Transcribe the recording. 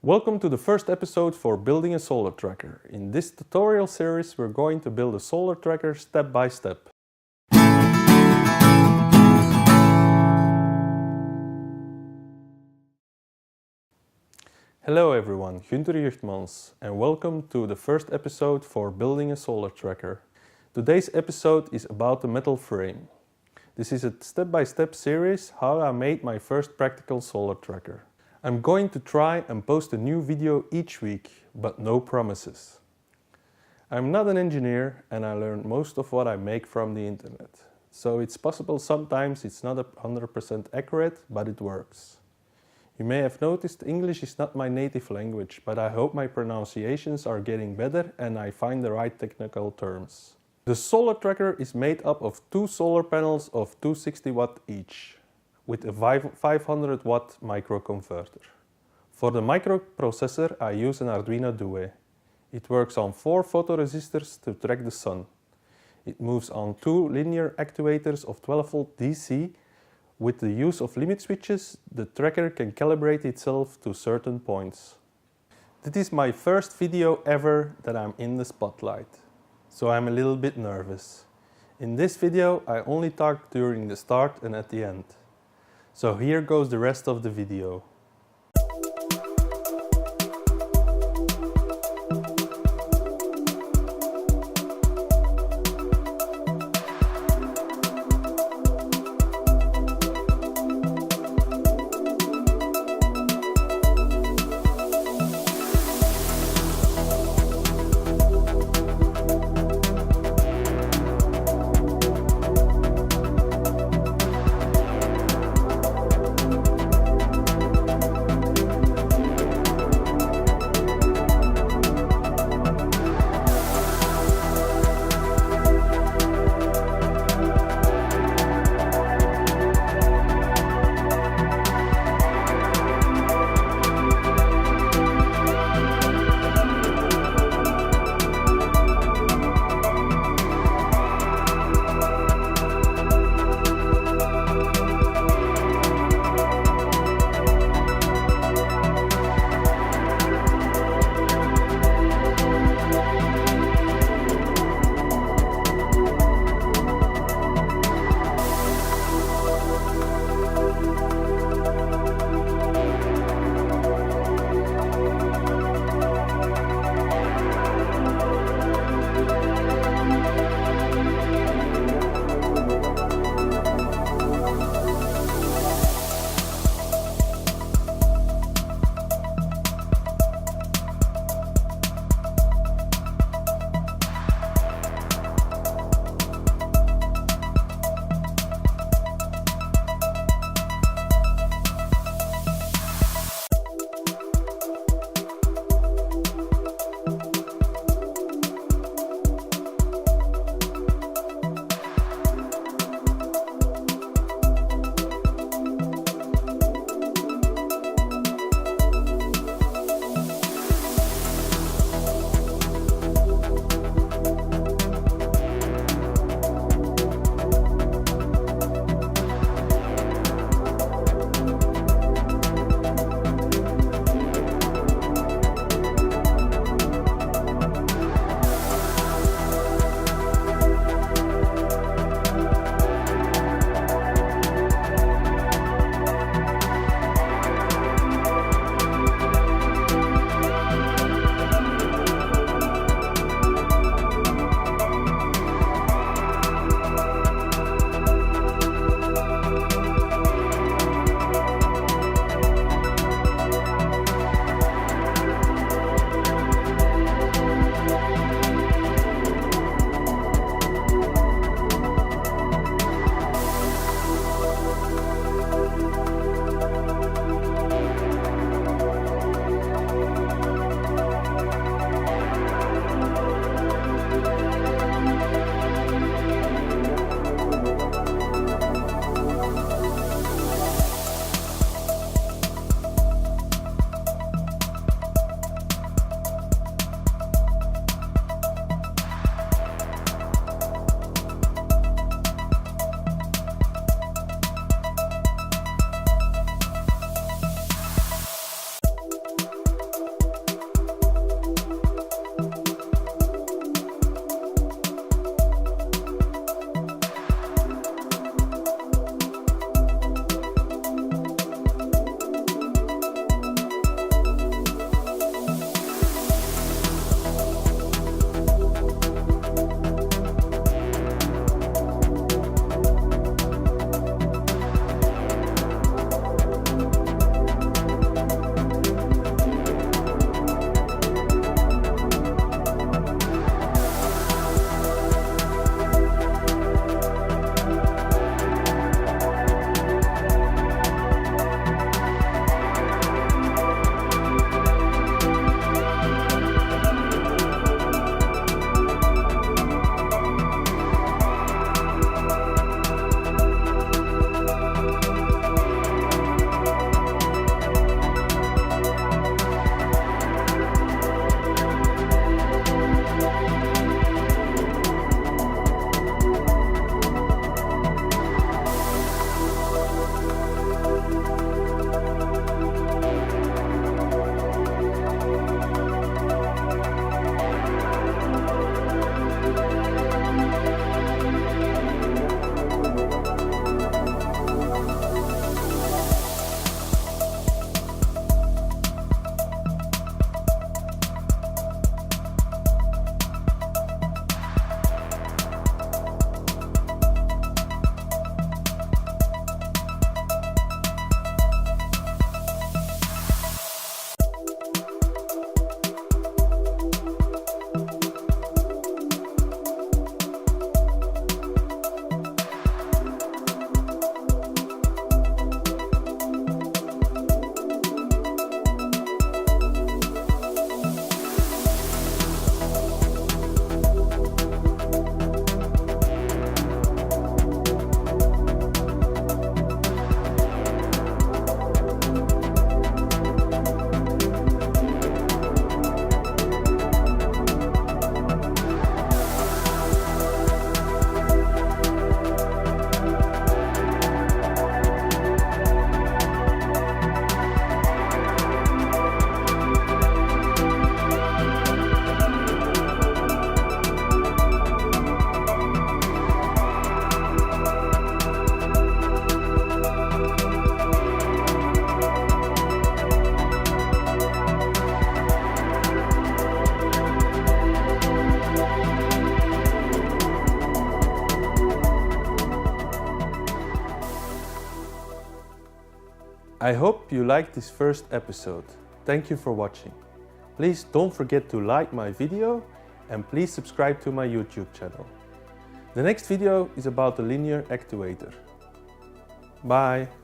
Welcome to the first episode for building a solar tracker. In this tutorial series we're going to build a solar tracker step by step. Hello everyone, Gunther Juchtmans, and welcome to the first episode for building a solar tracker. Today's episode is about the metal frame. This is a step-by-step series how I made my first practical solar tracker. I'm going to try and post a new video each week, but no promises. I'm not an engineer and I learned most of what I make from the internet. So it's possible sometimes it's not 100% accurate, but it works. You may have noticed English is not my native language, but I hope my pronunciations are getting better and I find the right technical terms. The solar tracker is made up of two solar panels of 260 watt each, with a 500 watt microconverter. For the microprocessor I use an Arduino Due. It works on 4 photoresistors to track the sun. It moves on 2 linear actuators of 12 volt DC. With the use of limit switches, the tracker can calibrate itself to certain points. This is my first video ever that I'm in the spotlight, so I'm a little bit nervous. In this video I only talk during the start and at the end. So here goes the rest of the video. I hope you liked this first episode. Thank you for watching. Please don't forget to like my video and please subscribe to my YouTube channel. The next video is about the linear actuator. Bye!